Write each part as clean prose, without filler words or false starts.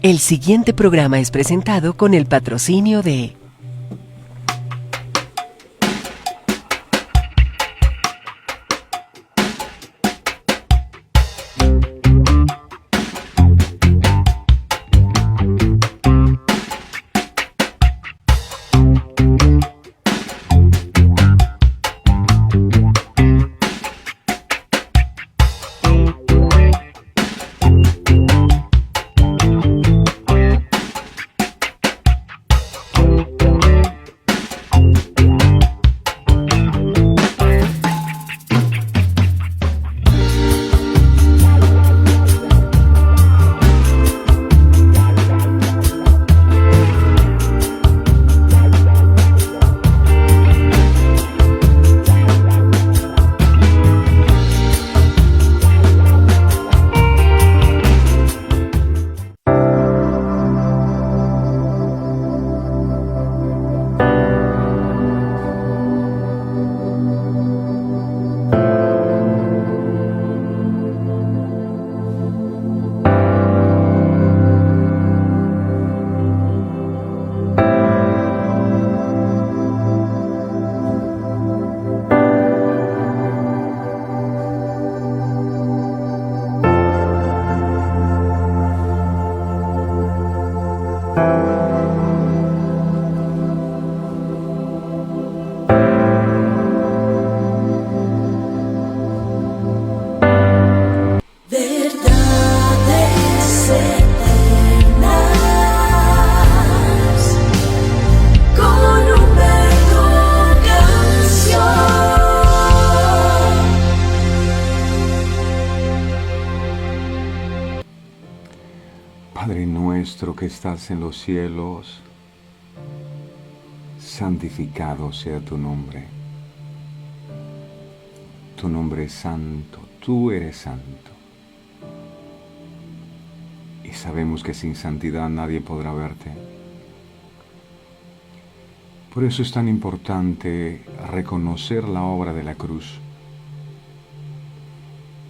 El siguiente programa es presentado con el patrocinio de Verdades eternas con Humberto Canción. Padre nuestro que estás en los cielos, santificado sea tu nombre. Tu nombre es santo, tú eres santo. Y sabemos que sin santidad nadie podrá verte. Por eso es tan importante reconocer la obra de la cruz.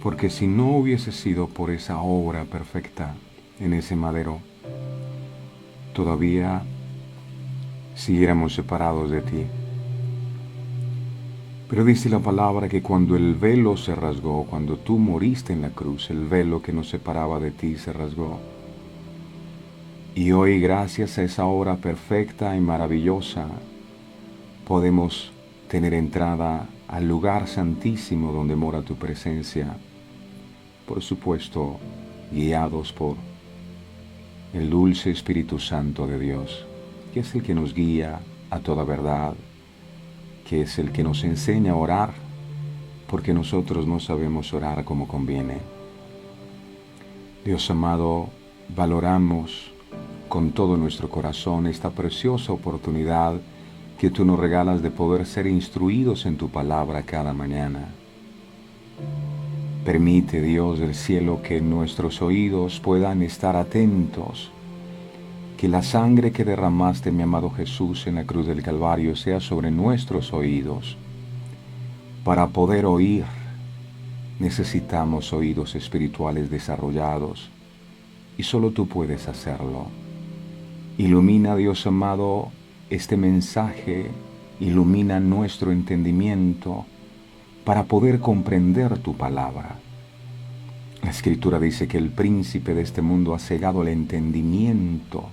Porque si no hubiese sido por esa obra perfecta en ese madero, todavía siguiéramos separados de ti. Pero dice la palabra que cuando el velo se rasgó, cuando tú moriste en la cruz, el velo que nos separaba de ti se rasgó. Y hoy, gracias a esa obra perfecta y maravillosa, podemos tener entrada al lugar santísimo donde mora tu presencia. Por supuesto, guiados por el dulce Espíritu Santo de Dios, que es el que nos guía a toda verdad, que es el que nos enseña a orar, porque nosotros no sabemos orar como conviene. Dios amado, valoramos con todo nuestro corazón esta preciosa oportunidad que tú nos regalas de poder ser instruidos en tu palabra cada mañana. Permite, Dios del cielo, que nuestros oídos puedan estar atentos, que la sangre que derramaste, mi amado Jesús, en la cruz del Calvario sea sobre nuestros oídos. Para poder oír, necesitamos oídos espirituales desarrollados, y solo tú puedes hacerlo. Ilumina, Dios amado, este mensaje, ilumina nuestro entendimiento para poder comprender tu palabra. La Escritura dice que el príncipe de este mundo ha cegado el entendimiento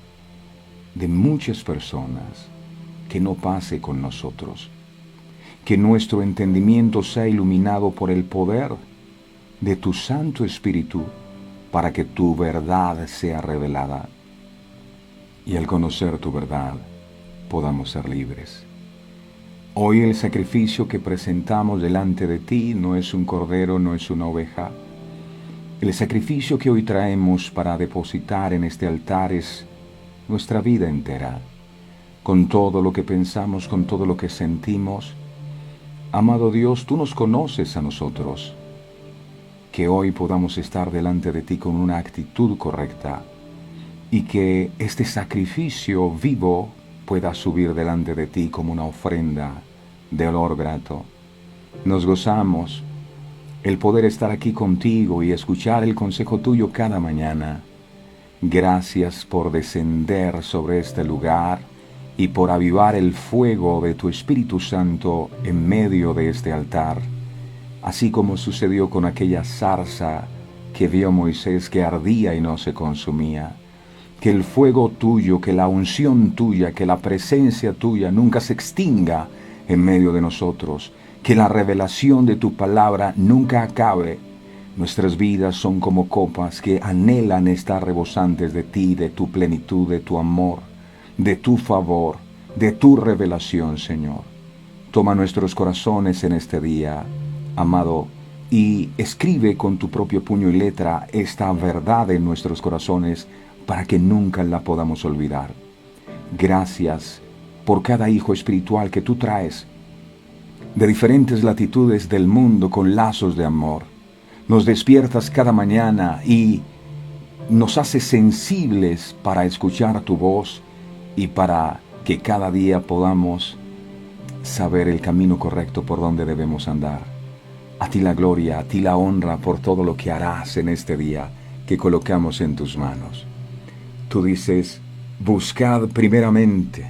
de muchas personas. Que no pase con nosotros. Que nuestro entendimiento sea iluminado por el poder de tu Santo Espíritu para que tu verdad sea revelada. Y al conocer tu verdad, podamos ser libres. Hoy el sacrificio que presentamos delante de ti no es un cordero, no es una oveja. El sacrificio que hoy traemos para depositar en este altar es nuestra vida entera, con todo lo que pensamos, con todo lo que sentimos. Amado Dios, tú nos conoces a nosotros. Que hoy podamos estar delante de ti con una actitud correcta y que este sacrificio vivo pueda subir delante de ti como una ofrenda de olor grato. Nos gozamos el poder estar aquí contigo y escuchar el consejo tuyo cada mañana. Gracias por descender sobre este lugar y por avivar el fuego de tu Espíritu Santo en medio de este altar, así como sucedió con aquella zarza que vio Moisés que ardía y no se consumía. Que el fuego tuyo, que la unción tuya, que la presencia tuya nunca se extinga en medio de nosotros, que la revelación de tu palabra nunca acabe. Nuestras vidas son como copas que anhelan estar rebosantes de ti, de tu plenitud, de tu amor, de tu favor, de tu revelación, Señor. Toma nuestros corazones en este día, amado, y escribe con tu propio puño y letra esta verdad en nuestros corazones para que nunca la podamos olvidar. Gracias por cada hijo espiritual que tú traes de diferentes latitudes del mundo con lazos de amor. Nos despiertas cada mañana y nos haces sensibles para escuchar tu voz y para que cada día podamos saber el camino correcto por donde debemos andar. A ti la gloria, a ti la honra por todo lo que harás en este día que colocamos en tus manos. Tú dices, buscad primeramente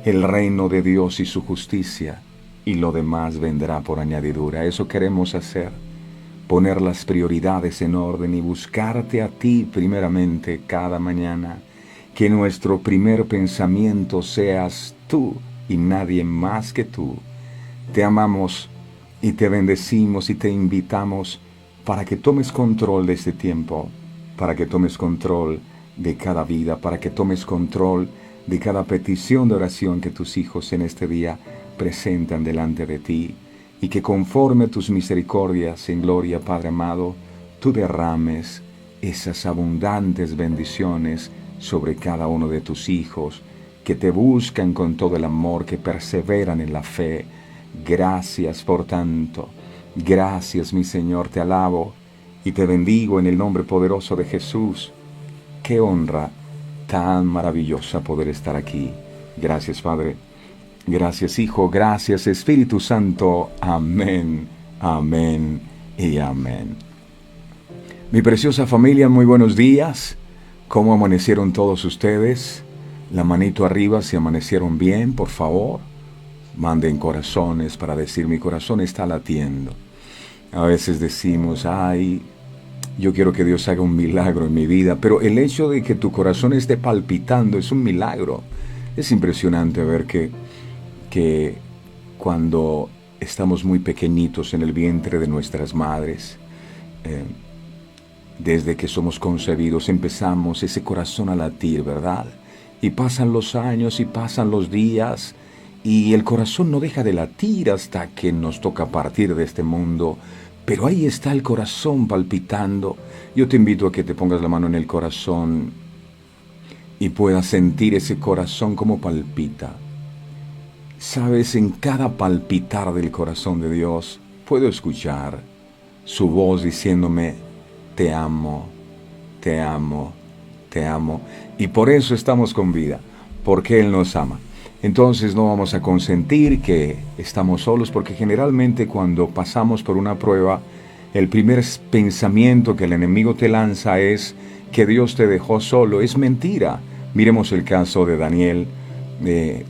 el reino de Dios y su justicia, y lo demás vendrá por añadidura. Eso queremos hacer, poner las prioridades en orden y buscarte a ti primeramente cada mañana. Que nuestro primer pensamiento seas tú y nadie más que tú. Te amamos y te bendecimos y te invitamos para que tomes control de este tiempo, para que tomes control de cada vida, para que tomes control de cada petición de oración que tus hijos en este día presentan delante de ti, y que conforme a tus misericordias en gloria, Padre amado, tú derrames esas abundantes bendiciones sobre cada uno de tus hijos, que te buscan con todo el amor, que perseveran en la fe. Gracias por tanto. Gracias, mi Señor, te alabo y te bendigo en el nombre poderoso de Jesús. Qué honra tan maravillosa poder estar aquí. Gracias, Padre. Gracias, Hijo. Gracias, Espíritu Santo. Amén, amén y amén. Mi preciosa familia, muy buenos días. ¿Cómo amanecieron todos ustedes? La manito arriba si amanecieron bien, por favor. Manden corazones para decir, mi corazón está latiendo. A veces decimos, ay, yo quiero que Dios haga un milagro en mi vida, pero el hecho de que tu corazón esté palpitando es un milagro. Es impresionante ver que cuando estamos muy pequeñitos en el vientre de nuestras madres, desde que somos concebidos empezamos ese corazón a latir, ¿verdad? Y pasan los años y pasan los días y el corazón no deja de latir hasta que nos toca partir de este mundo. Pero ahí está el corazón palpitando. Yo te invito a que te pongas la mano en el corazón y puedas sentir ese corazón como palpita. Sabes, en cada palpitar del corazón de Dios puedo escuchar su voz diciéndome, te amo, te amo, te amo. Y por eso estamos con vida, porque Él nos ama. Entonces no vamos a consentir que estamos solos, porque generalmente cuando pasamos por una prueba, el primer pensamiento que el enemigo te lanza es que Dios te dejó solo. Es mentira. Miremos el caso de Daniel,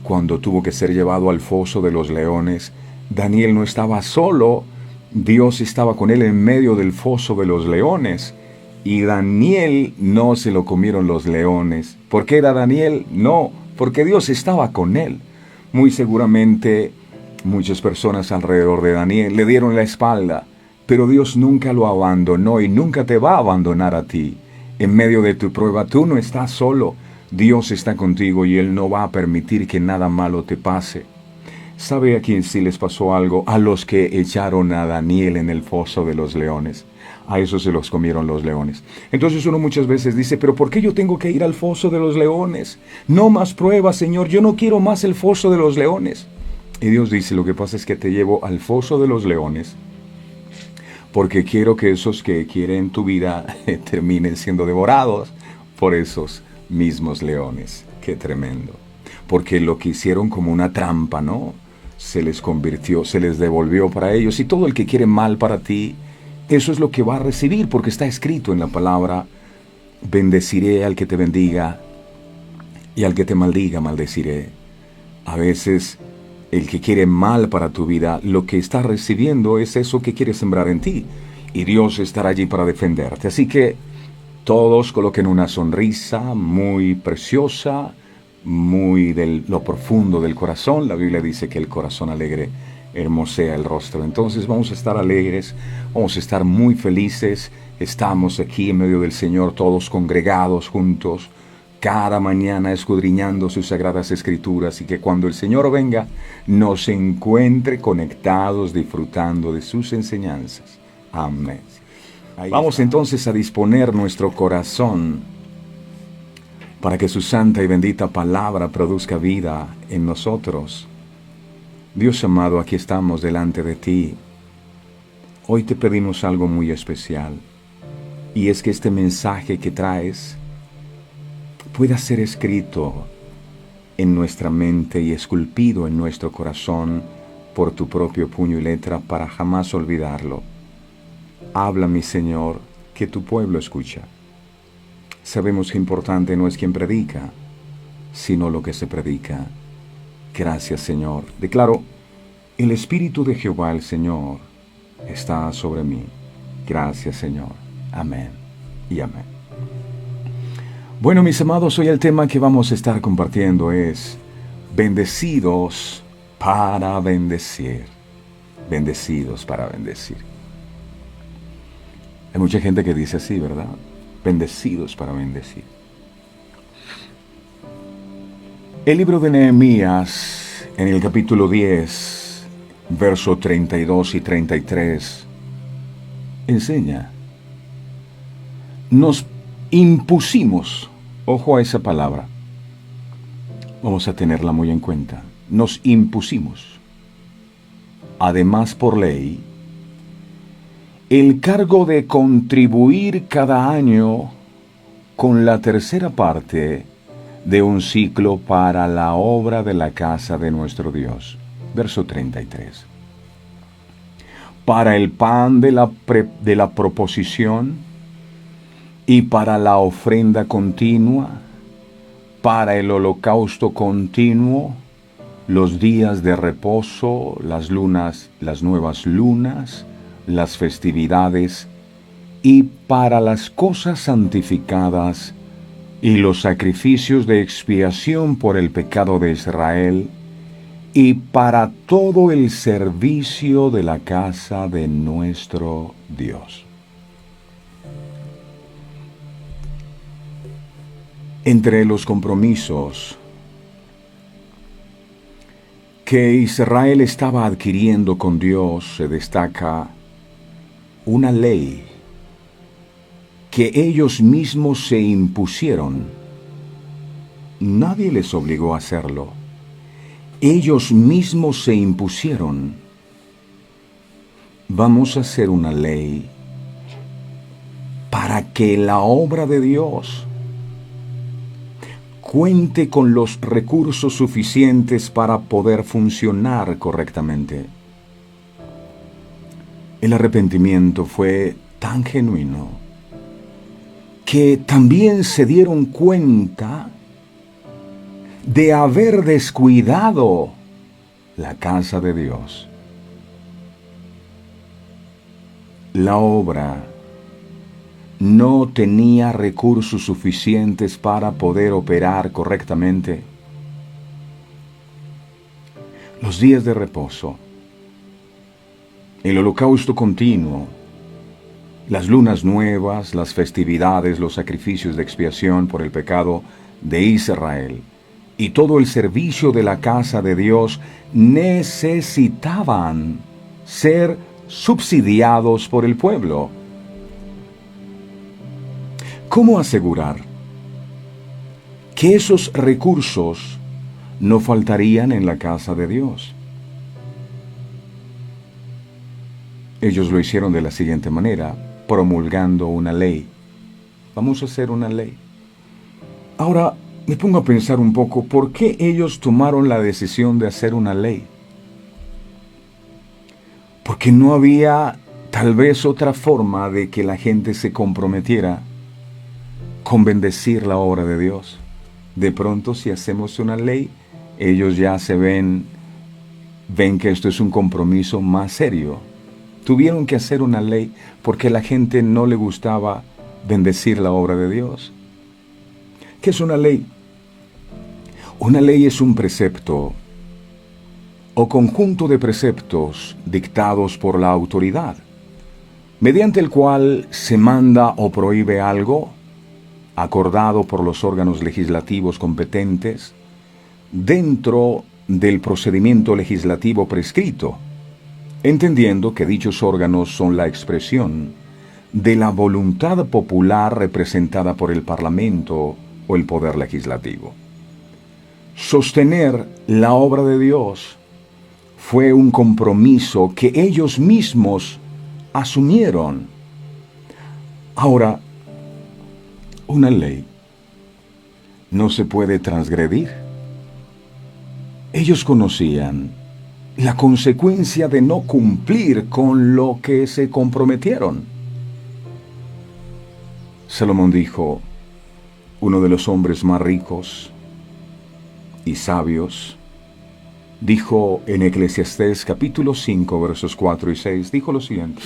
cuando tuvo que ser llevado al foso de los leones. Daniel no estaba solo, Dios estaba con él en medio del foso de los leones. Y Daniel no se lo comieron los leones. ¿Por qué era Daniel? No, porque Dios estaba con él. Muy seguramente muchas personas alrededor de Daniel le dieron la espalda, pero Dios nunca lo abandonó y nunca te va a abandonar a ti. En medio de tu prueba tú no estás solo. Dios está contigo y Él no va a permitir que nada malo te pase. ¿Sabe a quién sí les pasó algo? A los que echaron a Daniel en el foso de los leones. A esos se los comieron los leones. Entonces uno muchas veces dice, ¿pero por qué yo tengo que ir al foso de los leones? No más pruebas, Señor, yo no quiero más el foso de los leones. Y Dios dice, lo que pasa es que te llevo al foso de los leones, porque quiero que esos que quieren tu vida terminen siendo devorados por esos mismos leones. Qué tremendo. Porque lo que hicieron como una trampa, ¿no? Se les convirtió, se les devolvió para ellos. Y todo el que quiere mal para ti, eso es lo que va a recibir, porque está escrito en la palabra: bendeciré al que te bendiga y al que te maldiga maldeciré. A veces el que quiere mal para tu vida, lo que está recibiendo es eso que quiere sembrar en ti, y Dios estará allí para defenderte. Así que todos coloquen una sonrisa muy preciosa, muy de lo profundo del corazón. La Biblia dice que el corazón alegre hermosea el rostro. Entonces vamos a estar alegres, vamos a estar muy felices. Estamos aquí en medio del Señor, todos congregados juntos, cada mañana escudriñando sus sagradas escrituras, y que cuando el Señor venga nos encuentre conectados, disfrutando de sus enseñanzas. Amén. Vamos entonces a disponer nuestro corazón para que su santa y bendita palabra produzca vida en nosotros. Dios amado, aquí estamos delante de ti. Hoy te pedimos algo muy especial, y es que este mensaje que traes pueda ser escrito en nuestra mente y esculpido en nuestro corazón por tu propio puño y letra para jamás olvidarlo. Habla, mi Señor, que tu pueblo escucha. Sabemos que importante no es quien predica, sino lo que se predica. Gracias, Señor. Declaro: el Espíritu de Jehová, el Señor, está sobre mí. Gracias, Señor. Amén y amén. Bueno, mis amados, hoy el tema que vamos a estar compartiendo es bendecidos para bendecir. Bendecidos para bendecir. Hay mucha gente que dice así, ¿verdad? Bendecidos para bendecir. El libro de Nehemías, en el capítulo 10, verso 32 y 33, enseña: nos impusimos, ojo a esa palabra, vamos a tenerla muy en cuenta, nos impusimos, además por ley, el cargo de contribuir cada año con la tercera parte de un ciclo para la obra de la casa de nuestro Dios. Verso 33. Para el pan de la proposición y para la ofrenda continua, para el holocausto continuo, los días de reposo, las nuevas lunas, las festividades, y para las cosas santificadas y los sacrificios de expiación por el pecado de Israel, y para todo el servicio de la casa de nuestro Dios. Entre los compromisos que Israel estaba adquiriendo con Dios se destaca una ley que ellos mismos se impusieron. Nadie les obligó a hacerlo. Ellos mismos se impusieron. Vamos a hacer una ley para que la obra de Dios cuente con los recursos suficientes para poder funcionar correctamente. El arrepentimiento fue tan genuino que también se dieron cuenta de haber descuidado la casa de Dios. La obra no tenía recursos suficientes para poder operar correctamente. Los días de reposo, el holocausto continuo, las lunas nuevas, las festividades, los sacrificios de expiación por el pecado de Israel y todo el servicio de la casa de Dios necesitaban ser subsidiados por el pueblo. ¿Cómo asegurar que esos recursos no faltarían en la casa de Dios? Ellos lo hicieron de la siguiente manera, promulgando una ley. Vamos a hacer una ley. Ahora me pongo a pensar un poco, ¿por qué ellos tomaron la decisión de hacer una ley? Porque no había Tal vez otra forma de que la gente se comprometiera con bendecir la obra de Dios. De pronto, si hacemos una ley, ellos ya ven que esto es un compromiso más serio. Tuvieron que hacer una ley porque a la gente no le gustaba bendecir la obra de Dios. ¿Qué es una ley? Una ley es un precepto o conjunto de preceptos dictados por la autoridad, mediante el cual se manda o prohíbe algo acordado por los órganos legislativos competentes dentro del procedimiento legislativo prescrito, entendiendo que dichos órganos son la expresión de la voluntad popular representada por el Parlamento o el Poder Legislativo. Sostener la obra de Dios fue un compromiso que ellos mismos asumieron. Ahora, una ley no se puede transgredir. Ellos conocían la consecuencia de no cumplir con lo que se comprometieron. Salomón dijo, uno de los hombres más ricos y sabios, dijo en Eclesiastés capítulo 5, versos 4 y 6, dijo lo siguiente.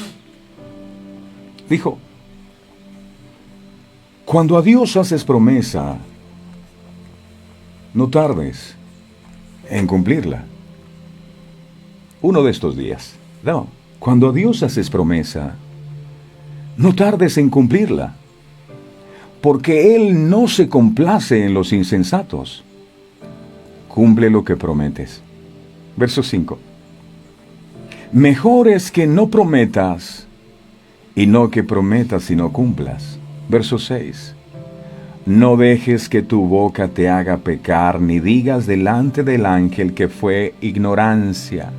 Dijo, cuando a Dios haces promesa, no tardes en cumplirla. Uno de estos días. No, cuando a Dios haces promesa, no tardes en cumplirla, porque Él no se complace en los insensatos. Cumple lo que prometes. Verso 5. Mejor es que no prometas, y no que prometas y no cumplas. Verso 6. No dejes que tu boca te haga pecar, ni digas delante del ángel que fue ignorancia,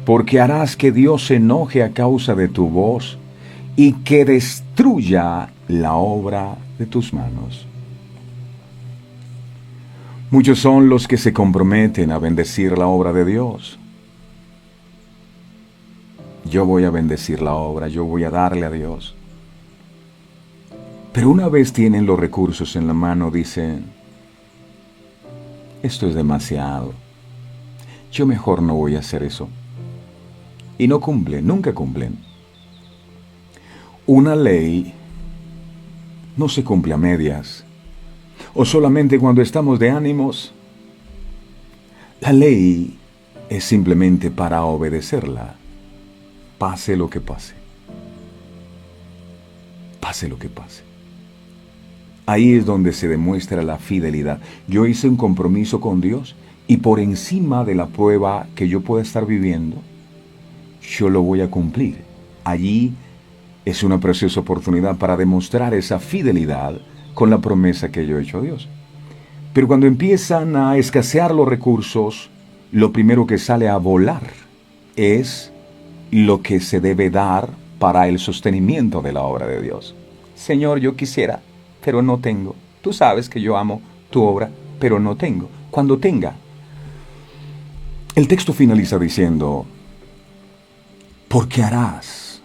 porque harás que Dios se enoje a causa de tu voz y que destruya la obra de tus manos. Muchos son los que se comprometen a bendecir la obra de Dios. Yo voy a bendecir la obra, yo voy a darle a Dios. Pero una vez tienen los recursos en la mano, dicen, esto es demasiado. Yo mejor no voy a hacer eso. Y no cumplen, nunca cumplen. Una ley no se cumple a medias, o solamente cuando estamos de ánimos. La ley es simplemente para obedecerla, pase lo que pase. Pase lo que pase. Ahí es donde se demuestra la fidelidad. Yo hice un compromiso con Dios y por encima de la prueba que yo pueda estar viviendo, yo lo voy a cumplir. Allí es una preciosa oportunidad para demostrar esa fidelidad con la promesa que yo he hecho a Dios. Pero cuando empiezan a escasear los recursos, lo primero que sale a volar es lo que se debe dar para el sostenimiento de la obra de Dios. Señor, yo quisiera, pero no tengo. Tú sabes que yo amo tu obra, pero no tengo. Cuando tenga. El texto finaliza diciendo, porque harás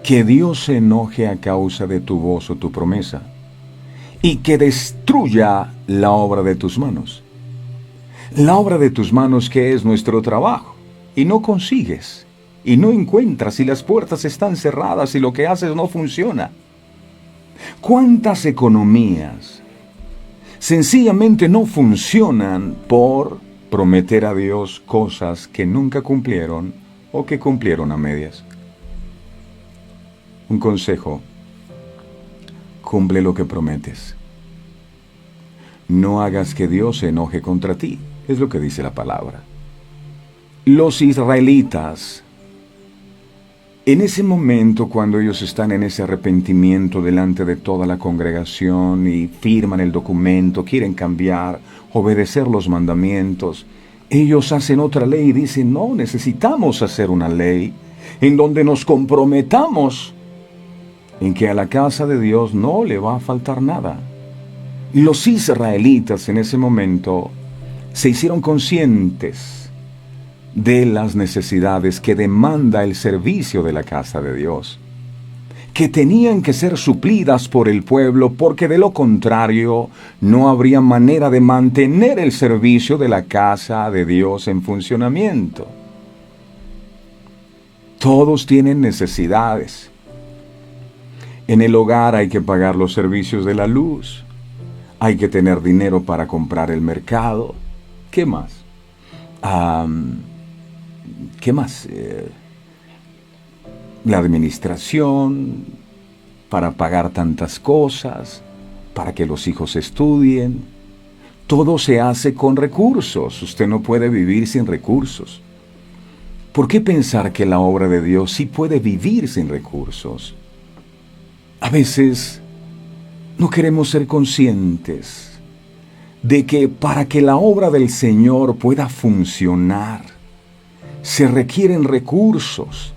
que Dios se enoje a causa de tu voz o tu promesa, y que destruya la obra de tus manos. La obra de tus manos, que es nuestro trabajo, y no consigues, y no encuentras, y las puertas están cerradas, y lo que haces no funciona. ¿Cuántas economías sencillamente no funcionan por prometer a Dios cosas que nunca cumplieron o que cumplieron a medias? Un consejo: cumple lo que prometes. No hagas que Dios se enoje contra ti, es lo que dice la palabra. Los israelitas, en ese momento, cuando ellos están en ese arrepentimiento delante de toda la congregación y firman el documento, quieren cambiar, obedecer los mandamientos, ellos hacen otra ley y dicen, no, necesitamos hacer una ley en donde nos comprometamos en que a la casa de Dios no le va a faltar nada. Los israelitas en ese momento se hicieron conscientes de las necesidades que demanda el servicio de la casa de Dios, que tenían que ser suplidas por el pueblo, porque de lo contrario no habría manera de mantener el servicio de la casa de Dios en funcionamiento. Todos tienen necesidades. En el hogar hay que pagar los servicios de la luz, hay que tener dinero para comprar el mercado. ¿Qué más? ¿Qué más? La administración, para pagar tantas cosas, para que los hijos estudien. Todo se hace con recursos. Usted no puede vivir sin recursos. ¿Por qué pensar que la obra de Dios sí puede vivir sin recursos? A veces no queremos ser conscientes de que para que la obra del Señor pueda funcionar, se requieren recursos.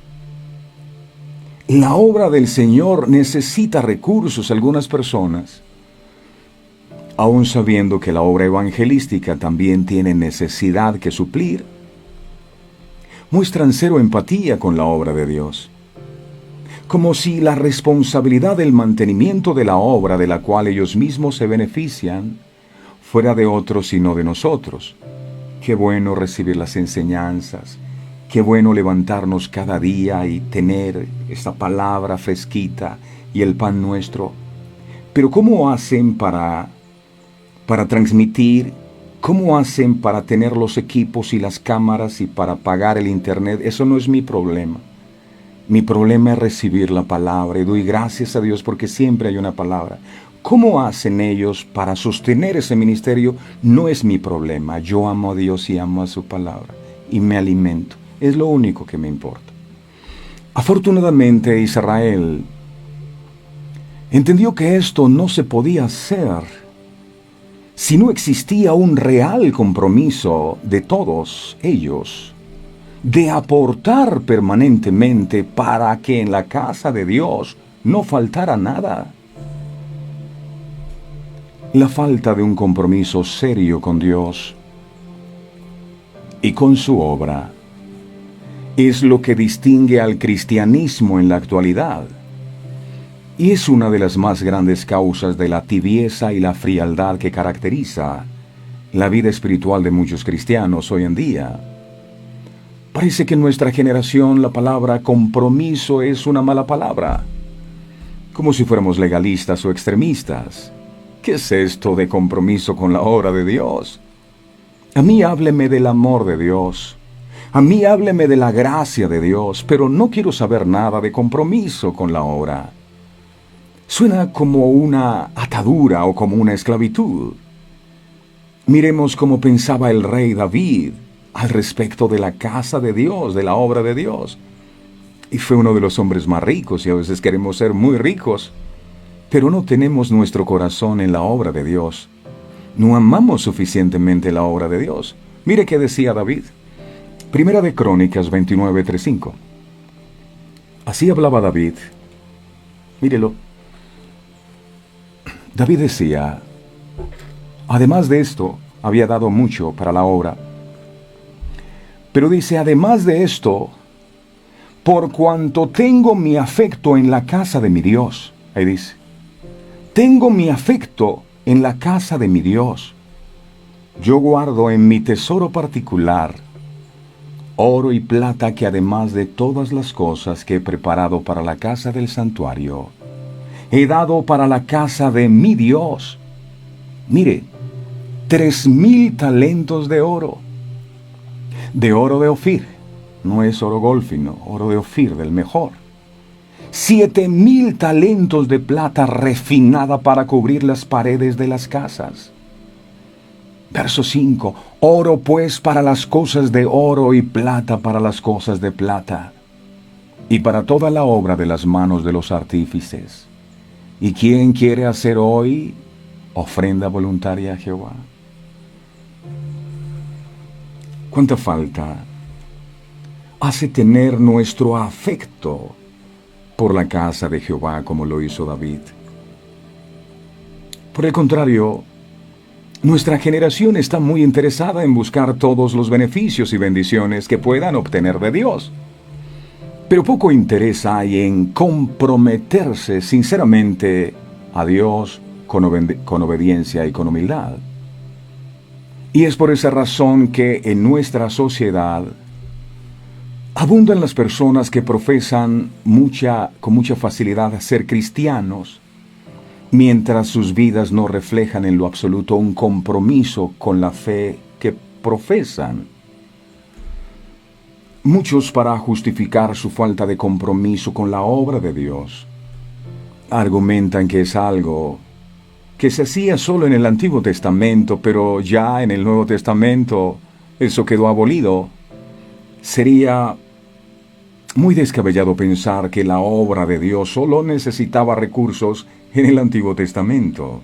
La obra del Señor necesita recursos. Algunas personas, aun sabiendo que la obra evangelística también tiene necesidad que suplir, muestran cero empatía con la obra de Dios, como si la responsabilidad del mantenimiento de la obra de la cual ellos mismos se benefician fuera de otros y no de nosotros. Qué bueno recibir las enseñanzas, qué bueno levantarnos cada día y tener esta palabra fresquita y el pan nuestro. Pero ¿cómo hacen para transmitir? ¿Cómo hacen para tener los equipos y las cámaras y para pagar el internet? Eso no es mi problema. Mi problema es recibir la palabra y doy gracias a Dios porque siempre hay una palabra. ¿Cómo hacen ellos para sostener ese ministerio? No es mi problema. Yo amo a Dios y amo a su palabra y me alimento. Es lo único que me importa. Afortunadamente Israel entendió que esto no se podía hacer si no existía un real compromiso de todos ellos de aportar permanentemente para que en la casa de Dios no faltara nada. La falta de un compromiso serio con Dios y con su obra es lo que distingue al cristianismo en la actualidad, y es una de las más grandes causas de la tibieza y la frialdad que caracteriza la vida espiritual de muchos cristianos hoy en día. Parece que en nuestra generación la palabra compromiso es una mala palabra, como si fuéramos legalistas o extremistas. ¿Qué es esto de compromiso con la obra de Dios? A mí hábleme del amor de Dios. A mí hábleme de la gracia de Dios, pero no quiero saber nada de compromiso con la obra. Suena como una atadura o como una esclavitud. Miremos cómo pensaba el rey David al respecto de la casa de Dios, de la obra de Dios. Y fue uno de los hombres más ricos, y a veces queremos ser muy ricos, pero no tenemos nuestro corazón en la obra de Dios. No amamos suficientemente la obra de Dios. Mire qué decía David. Primera de Crónicas 29:3-5. Así hablaba David. Mírelo. David decía, además de esto, había dado mucho para la obra. Pero dice, además de esto, por cuanto tengo mi afecto en la casa de mi Dios. Ahí dice, tengo mi afecto en la casa de mi Dios. Yo guardo en mi tesoro particular oro y plata que además de todas las cosas que he preparado para la casa del santuario, he dado para la casa de mi Dios. Mire, 3,000 talentos de oro de Ofir, no es oro golfino, oro de Ofir, del mejor. 7,000 talentos de plata refinada para cubrir las paredes de las casas. Verso 5, oro pues para las cosas de oro y plata para las cosas de plata, y para toda la obra de las manos de los artífices. ¿Y quién quiere hacer hoy ofrenda voluntaria a Jehová? ¿Cuánta falta hace tener nuestro afecto por la casa de Jehová como lo hizo David? Por el contrario, Nuestra generación está muy interesada en buscar todos los beneficios y bendiciones que puedan obtener de Dios. Pero poco interés hay en comprometerse sinceramente a Dios con obediencia y con humildad. Y es por esa razón que en nuestra sociedad abundan las personas que profesan con mucha facilidad ser cristianos, mientras sus vidas no reflejan en lo absoluto un compromiso con la fe que profesan. Muchos, para justificar su falta de compromiso con la obra de Dios, argumentan que es algo que se hacía solo en el Antiguo Testamento, pero ya en el Nuevo Testamento eso quedó abolido. Sería muy descabellado pensar que la obra de Dios solo necesitaba recursos en el Antiguo Testamento.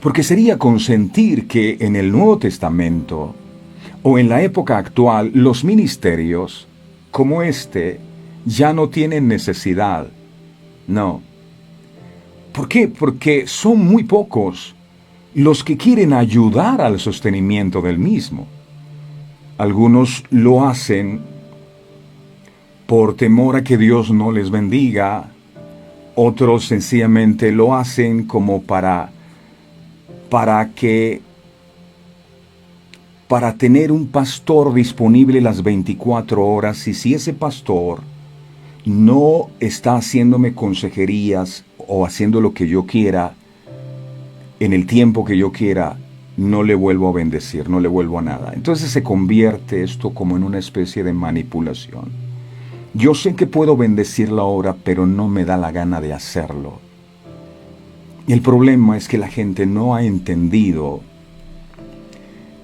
Porque sería consentir que en el Nuevo Testamento o en la época actual los ministerios como este ya no tienen necesidad. No. ¿Por qué? Porque son muy pocos los que quieren ayudar al sostenimiento del mismo. Algunos lo hacen por temor a que Dios no les bendiga. Otros sencillamente lo hacen como para tener un pastor disponible las 24 horas, y si ese pastor no está haciéndome consejerías o haciendo lo que yo quiera en el tiempo que yo quiera, no le vuelvo a bendecir, no le vuelvo a nada. Entonces se convierte esto como en una especie de manipulación. Yo sé que puedo bendecir la obra, pero no me da la gana de hacerlo. Y el problema es que la gente no ha entendido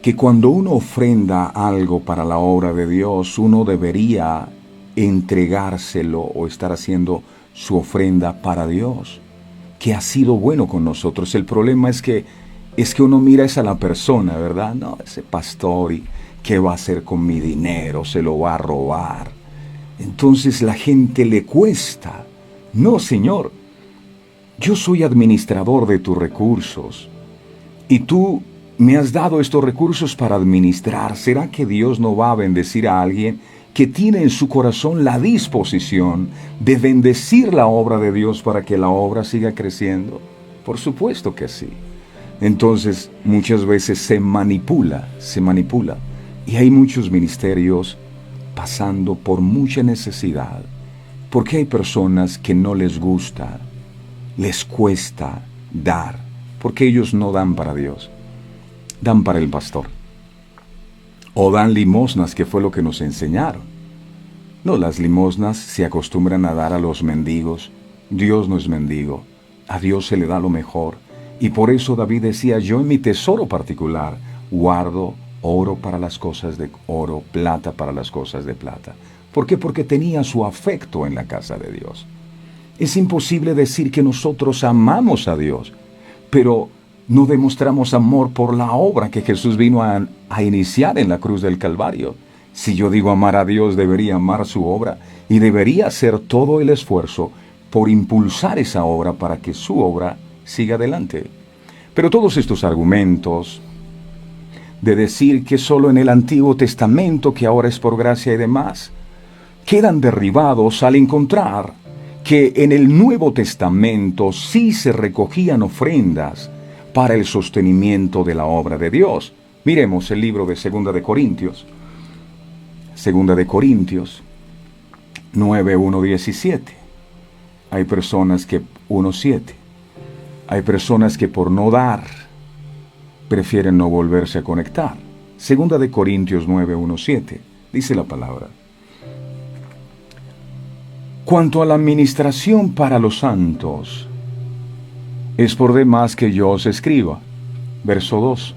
que cuando uno ofrenda algo para la obra de Dios, uno debería entregárselo o estar haciendo su ofrenda para Dios, que ha sido bueno con nosotros. El problema es que uno mira a la persona, ¿verdad? No, ese pastor, ¿y qué va a hacer con mi dinero? Se lo va a robar. Entonces la gente le cuesta. No, Señor, yo soy administrador de tus recursos y tú me has dado estos recursos para administrar. ¿Será que Dios no va a bendecir a alguien que tiene en su corazón la disposición de bendecir la obra de Dios para que la obra siga creciendo? Por supuesto que sí. Entonces, muchas veces se manipula, y hay muchos ministerios pasando por mucha necesidad, porque hay personas que no les gusta, les cuesta dar, porque ellos no dan para Dios, dan para el pastor. O dan limosnas, que fue lo que nos enseñaron. No, las limosnas se acostumbran a dar a los mendigos. Dios no es mendigo. A Dios se le da lo mejor. Y por eso David decía, yo en mi tesoro particular guardo oro para las cosas de oro, plata para las cosas de plata. ¿Por qué? Porque tenía su afecto en la casa de Dios. Es imposible decir que nosotros amamos a Dios, pero no demostramos amor por la obra que Jesús vino a iniciar en la cruz del Calvario. Si yo digo amar a Dios, debería amar su obra y debería hacer todo el esfuerzo por impulsar esa obra para que su obra siga adelante. Pero todos estos argumentos de decir que solo en el Antiguo Testamento, que ahora es por gracia y demás, quedan derribados al encontrar que en el Nuevo Testamento sí se recogían ofrendas para el sostenimiento de la obra de Dios. Miremos el libro de Segunda de Corintios 9, 1, 17. Hay personas que 1:7. Hay personas que por no dar prefieren no volverse a conectar. Segunda de Corintios 9, 1, 7. Dice la palabra: cuanto a la administración para los santos, es por demás que yo os escriba. Verso 2.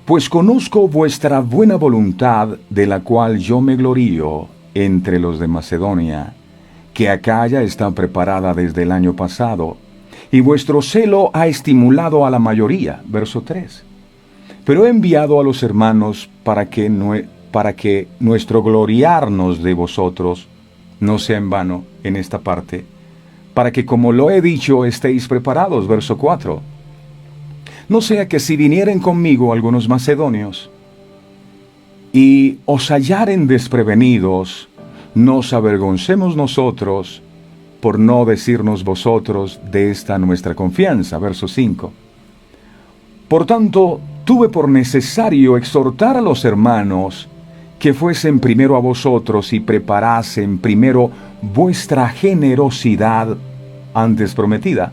Pues conozco vuestra buena voluntad, de la cual yo me glorío entre los de Macedonia, que Acaya está preparada desde el año pasado, y vuestro celo ha estimulado a la mayoría. Verso 3. Pero he enviado a los hermanos para que nuestro gloriarnos de vosotros no sea en vano en esta parte, para que, como lo he dicho, estéis preparados. Verso 4. No sea que si vinieren conmigo algunos macedonios y os hallaren desprevenidos, nos avergoncemos nosotros por no decirnos vosotros de esta nuestra confianza. Verso 5. Por tanto, tuve por necesario exhortar a los hermanos que fuesen primero a vosotros y preparasen primero vuestra generosidad antes prometida,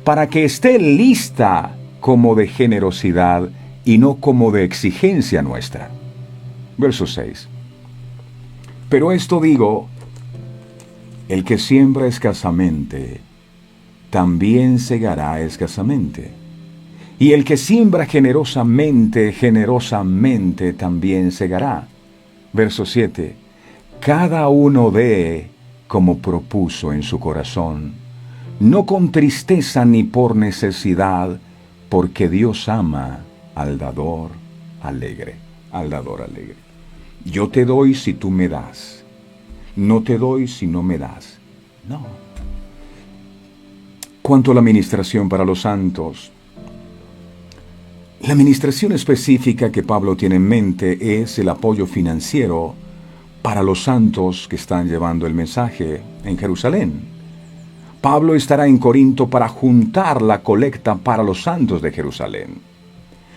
para que esté lista como de generosidad y no como de exigencia nuestra. Verso 6. Pero esto digo, el que siembra escasamente, también segará escasamente. Y el que siembra generosamente, generosamente también segará. Verso 7. Cada uno dé como propuso en su corazón, no con tristeza ni por necesidad, porque Dios ama al dador alegre. Al dador alegre. Yo te doy si tú me das. No te doy si no me das. No. Cuanto a la administración para los santos, la administración específica que Pablo tiene en mente es el apoyo financiero para los santos que están llevando el mensaje en Jerusalén. Pablo estará en Corinto para juntar la colecta para los santos de Jerusalén,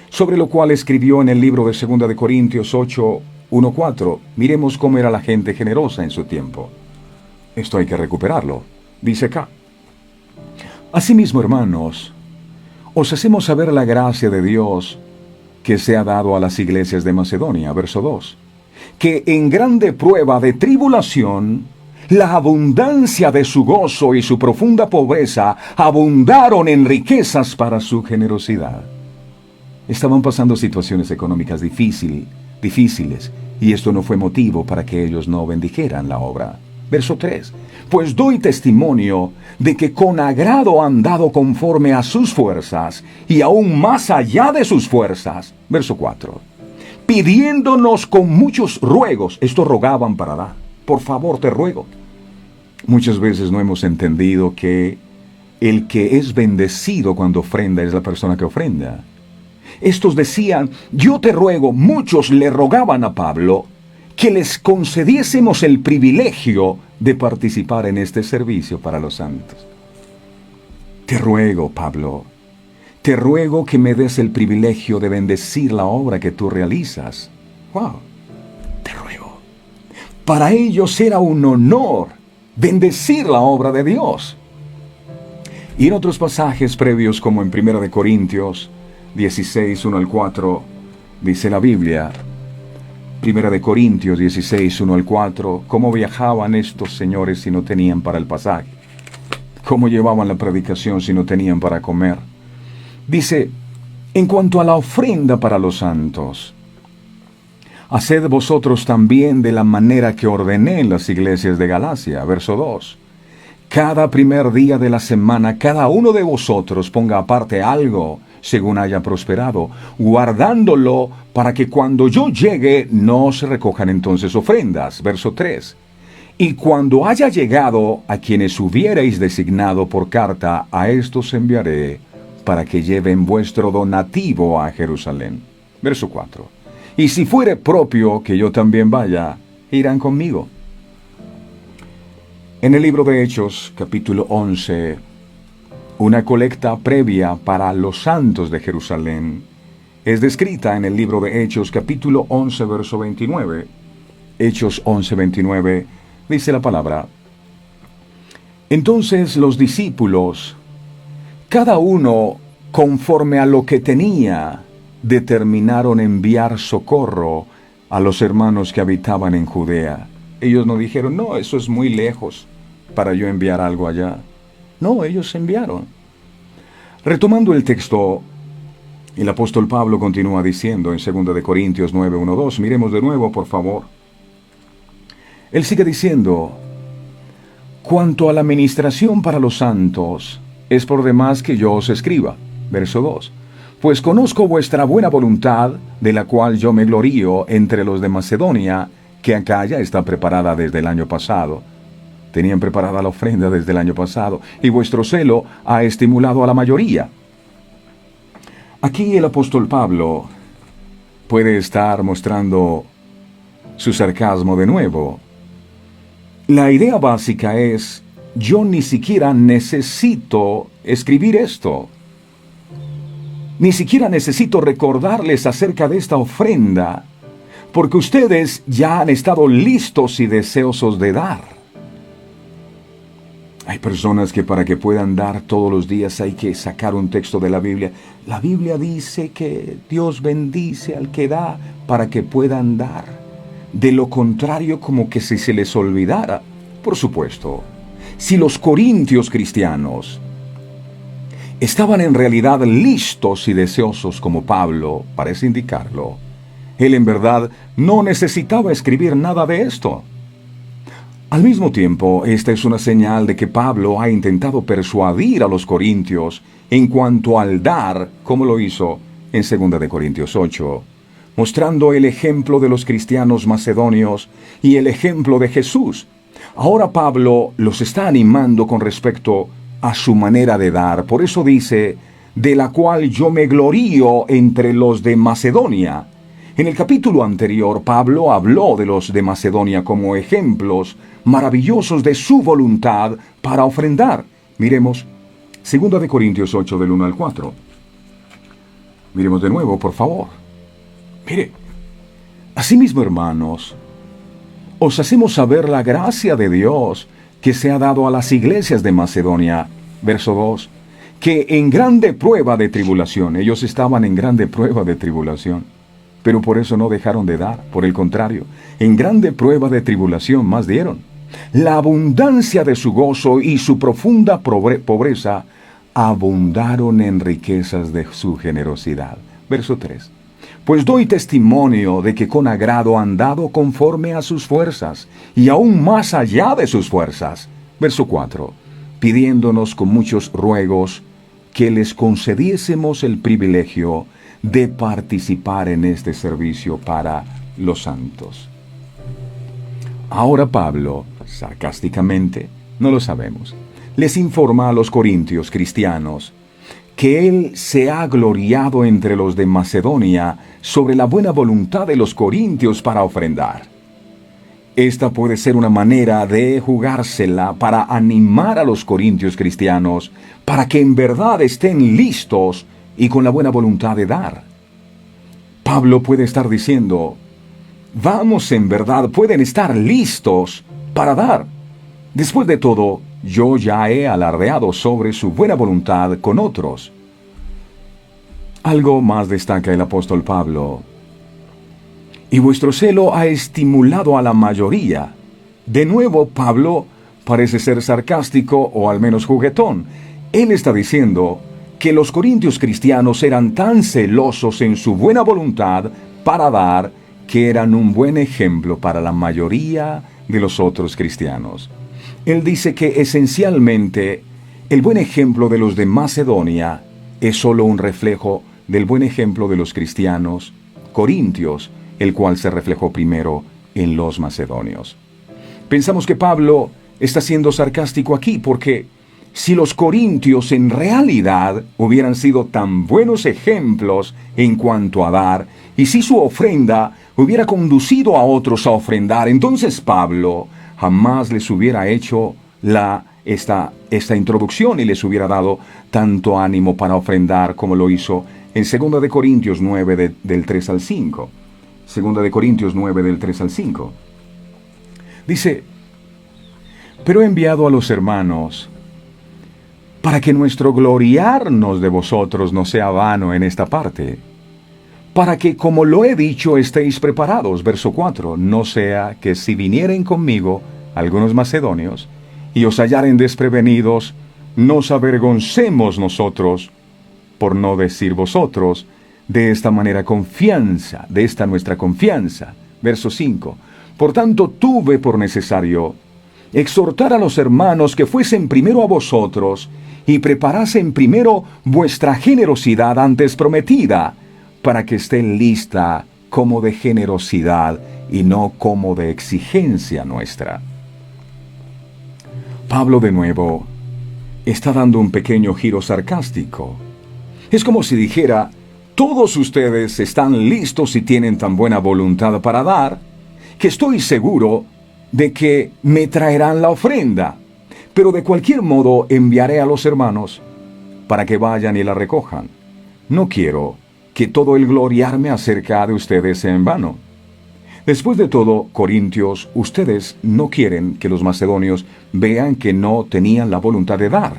sobre lo cual escribió en el libro de 2 de Corintios 8, 1:4. Miremos cómo era la gente generosa en su tiempo. Esto hay que recuperarlo. Dice acá: asimismo, hermanos, os hacemos saber la gracia de Dios que se ha dado a las iglesias de Macedonia. Verso 2. Que en grande prueba de tribulación, la abundancia de su gozo y su profunda pobreza abundaron en riquezas para su generosidad. Estaban pasando situaciones económicas difíciles, y esto no fue motivo para que ellos no bendijeran la obra. Verso 3. Pues doy testimonio de que con agrado han dado conforme a sus fuerzas, y aún más allá de sus fuerzas. Verso 4. Pidiéndonos con muchos ruegos. Esto rogaban para dar. Por favor, te ruego. Muchas veces no hemos entendido que el que es bendecido cuando ofrenda es la persona que ofrenda. Estos decían, yo te ruego, muchos le rogaban a Pablo, que les concediésemos el privilegio de participar en este servicio para los santos. Te ruego, Pablo, te ruego que me des el privilegio de bendecir la obra que tú realizas. ¡Wow! Te ruego. Para ellos era un honor bendecir la obra de Dios. Y en otros pasajes previos, como en 1 de Corintios 16, 1 al 4, dice la Biblia, 1 de Corintios 16, 1 al 4, cómo viajaban estos señores si no tenían para el pasaje, cómo llevaban la predicación si no tenían para comer. Dice, en cuanto a la ofrenda para los santos, haced vosotros también de la manera que ordené en las iglesias de Galacia. Verso 2. Cada primer día de la semana, cada uno de vosotros ponga aparte algo, según haya prosperado, guardándolo para que cuando yo llegue no se recojan entonces ofrendas. Verso 3. Y cuando haya llegado a quienes hubierais designado por carta, a estos enviaré para que lleven vuestro donativo a Jerusalén. Verso 4. Y si fuere propio que yo también vaya, irán conmigo. En el libro de Hechos, capítulo 11, una colecta previa para los santos de Jerusalén es descrita en el libro de Hechos, capítulo 11, verso 29. Hechos 11, 29, dice la palabra: entonces los discípulos, cada uno conforme a lo que tenía, determinaron enviar socorro a los hermanos que habitaban en Judea. Ellos no dijeron, no, eso es muy lejos para yo enviar algo allá. No, ellos enviaron. Retomando el texto, el apóstol Pablo continúa diciendo en 2 de Corintios 9, 1, 2, miremos de nuevo, por favor. Él sigue diciendo, cuanto a la ministración para los santos, es por demás que yo os escriba. Verso 2. Pues conozco vuestra buena voluntad, de la cual yo me glorío entre los de Macedonia, que acá ya está preparada desde el año pasado. Tenían preparada la ofrenda desde el año pasado, y vuestro celo ha estimulado a la mayoría. Aquí el apóstol Pablo puede estar mostrando su sarcasmo de nuevo. La idea básica es: yo ni siquiera necesito escribir esto. Ni siquiera necesito recordarles acerca de esta ofrenda, porque ustedes ya han estado listos y deseosos de dar. Hay personas que para que puedan dar todos los días hay que sacar un texto de la Biblia. La Biblia dice que Dios bendice al que da para que puedan dar. De lo contrario, como que si se les olvidara. Por supuesto, si los corintios cristianos estaban en realidad listos y deseosos como Pablo parece indicarlo, él en verdad no necesitaba escribir nada de esto. Al mismo tiempo, esta es una señal de que Pablo ha intentado persuadir a los corintios en cuanto al dar, como lo hizo en 2 de Corintios 8, mostrando el ejemplo de los cristianos macedonios y el ejemplo de Jesús. Ahora Pablo los está animando con respecto a su manera de dar. Por eso dice: de la cual yo me glorío entre los de Macedonia. En el capítulo anterior, Pablo habló de los de Macedonia como ejemplos maravillosos de su voluntad para ofrendar. Miremos 2 de Corintios 8, del 1 al 4. Miremos de nuevo, por favor. Mire, asimismo, hermanos, os hacemos saber la gracia de Dios que se ha dado a las iglesias de Macedonia. Verso 2. Que en grande prueba de tribulación, ellos estaban en grande prueba de tribulación, pero por eso no dejaron de dar. Por el contrario, en grande prueba de tribulación más dieron. La abundancia de su gozo y su profunda pobreza abundaron en riquezas de su generosidad. Verso 3. Pues doy testimonio de que con agrado han dado conforme a sus fuerzas, y aún más allá de sus fuerzas. Verso 4. Pidiéndonos con muchos ruegos que les concediésemos el privilegio de participar en este servicio para los santos. Ahora Pablo, sarcásticamente, no lo sabemos, les informa a los corintios cristianos que él se ha gloriado entre los de Macedonia sobre la buena voluntad de los corintios para ofrendar. Esta puede ser una manera de jugársela para animar a los corintios cristianos para que en verdad estén listos y con la buena voluntad de dar. Pablo puede estar diciendo: vamos, en verdad, pueden estar listos para dar. Después de todo, yo ya he alardeado sobre su buena voluntad con otros. Algo más destaca el apóstol Pablo: y vuestro celo ha estimulado a la mayoría. De nuevo, Pablo parece ser sarcástico o al menos juguetón. Él está diciendo que los corintios cristianos eran tan celosos en su buena voluntad para dar que eran un buen ejemplo para la mayoría de los otros cristianos. Él dice que esencialmente el buen ejemplo de los de Macedonia es solo un reflejo del buen ejemplo de los cristianos corintios, el cual se reflejó primero en los macedonios. Pensamos que Pablo está siendo sarcástico aquí porque si los corintios en realidad hubieran sido tan buenos ejemplos en cuanto a dar, y si su ofrenda hubiera conducido a otros a ofrendar, entonces Pablo jamás les hubiera hecho esta introducción y les hubiera dado tanto ánimo para ofrendar como lo hizo en 2 de Corintios 9 del 3 al 5. 2 de Corintios 9 del 3 al 5. Dice: pero he enviado a los hermanos para que nuestro gloriarnos de vosotros no sea vano en esta parte, para que, como lo he dicho, estéis preparados. Verso 4. No sea que si vinieren conmigo algunos macedonios, y os hallaren desprevenidos, nos avergoncemos nosotros, por no decir vosotros, de esta nuestra confianza. Verso 5. Por tanto, tuve por necesario exhortar a los hermanos que fuesen primero a vosotros, y preparasen primero vuestra generosidad antes prometida, para que esté lista como de generosidad y no como de exigencia nuestra. Pablo de nuevo está dando un pequeño giro sarcástico. Es como si dijera: Todos ustedes están listos y tienen tan buena voluntad para dar, que estoy seguro de que me traerán la ofrenda. Pero de cualquier modo enviaré a los hermanos para que vayan y la recojan. No quiero que todo el gloriarme acerca de ustedes sea en vano. Después de todo, Corintios, ustedes no quieren que los macedonios vean que no tenían la voluntad de dar.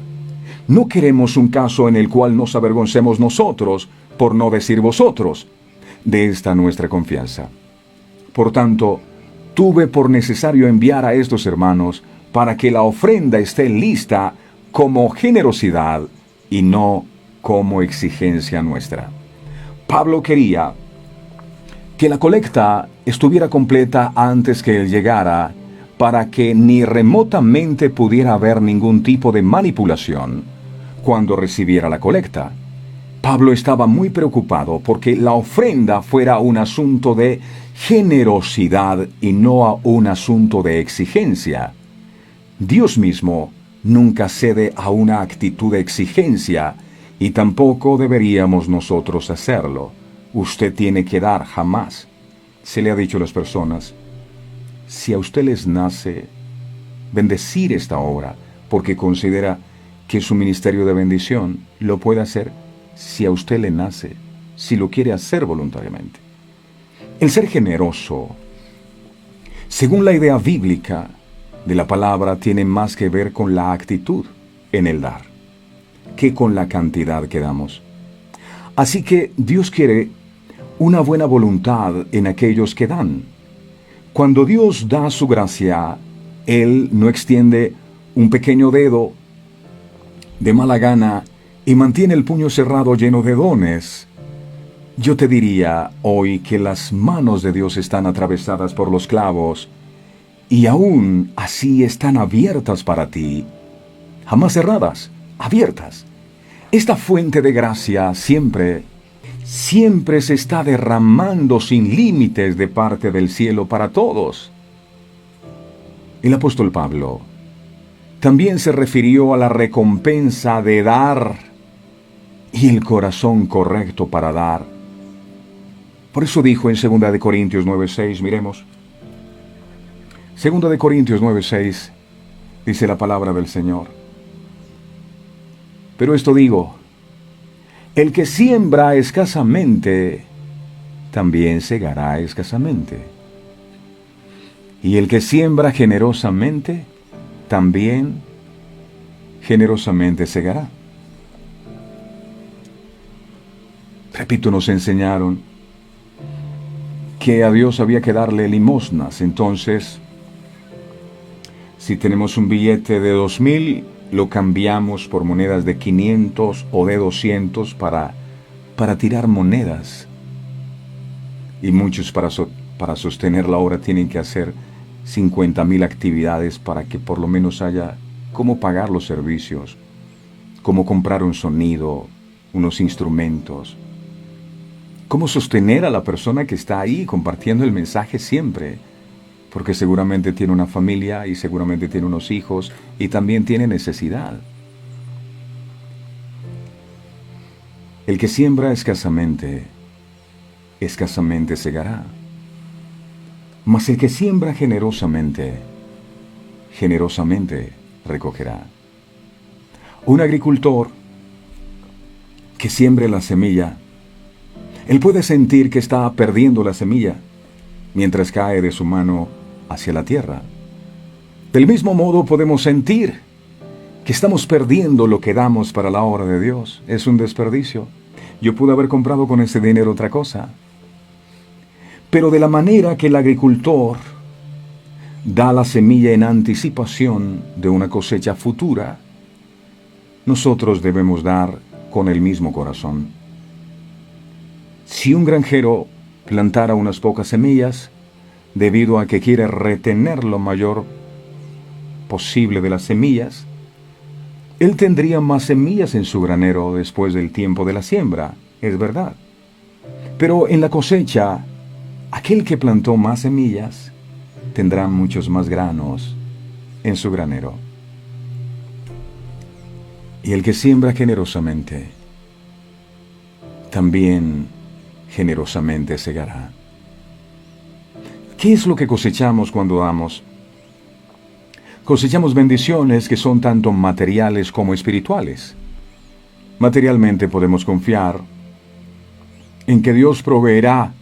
No queremos un caso en el cual nos avergoncemos nosotros, por no decir vosotros, de esta nuestra confianza. Por tanto, tuve por necesario enviar a estos hermanos para que la ofrenda esté lista como generosidad y no como exigencia nuestra. Pablo quería que la colecta estuviera completa antes que él llegara, para que ni remotamente pudiera haber ningún tipo de manipulación cuando recibiera la colecta. Pablo estaba muy preocupado porque la ofrenda fuera un asunto de generosidad y no un asunto de exigencia. Dios mismo nunca cede a una actitud de exigencia y tampoco deberíamos nosotros hacerlo. Usted tiene que dar, jamás. Se le ha dicho a las personas, si a usted les nace bendecir esta obra porque considera que es un ministerio de bendición, lo puede hacer si a usted le nace, si lo quiere hacer voluntariamente. El ser generoso, según la idea bíblica de la palabra, tiene más que ver con la actitud en el dar que con la cantidad que damos. Así que Dios quiere una buena voluntad en aquellos que dan. Cuando Dios da su gracia, Él no extiende un pequeño dedo de mala gana y mantiene el puño cerrado lleno de dones. Yo te diría hoy que las manos de Dios están atravesadas por los clavos y aún así están abiertas para ti, jamás cerradas, abiertas. Esta fuente de gracia siempre se está derramando sin límites de parte del cielo para todos. El apóstol Pablo también se refirió a la recompensa de dar y el corazón correcto para dar. Por eso dijo en 2 de Corintios 9:6, miremos. 2 de Corintios 9:6 dice la palabra del Señor. Pero esto digo, el que siembra escasamente, también segará escasamente. Y el que siembra generosamente, también generosamente segará. Repito, nos enseñaron que a Dios había que darle limosnas. Entonces, si tenemos un billete de 2,000, lo cambiamos por monedas de 500 o de 200 para tirar monedas. Y muchos para sostener la obra tienen que hacer 50,000 actividades para que por lo menos haya cómo pagar los servicios, cómo comprar un sonido, unos instrumentos, cómo sostener a la persona que está ahí compartiendo el mensaje siempre, porque seguramente tiene una familia y seguramente tiene unos hijos y también tiene necesidad. El que siembra escasamente, escasamente segará. Mas el que siembra generosamente, generosamente recogerá. Un agricultor que siembre la semilla, él puede sentir que está perdiendo la semilla mientras cae de su mano hacia la tierra. Del mismo modo podemos sentir que estamos perdiendo lo que damos para la obra de Dios. Es un desperdicio. Yo pude haber comprado con ese dinero otra cosa. Pero de la manera que el agricultor da la semilla en anticipación de una cosecha futura, nosotros debemos dar con el mismo corazón. Si un granjero plantara unas pocas semillas, debido a que quiere retener lo mayor posible de las semillas, él tendría más semillas en su granero después del tiempo de la siembra, es verdad. Pero en la cosecha, aquel que plantó más semillas tendrá muchos más granos en su granero. Y el que siembra generosamente también generosamente segará. ¿Qué es lo que cosechamos cuando damos? Cosechamos bendiciones que son tanto materiales como espirituales. Materialmente podemos confiar en que Dios proveerá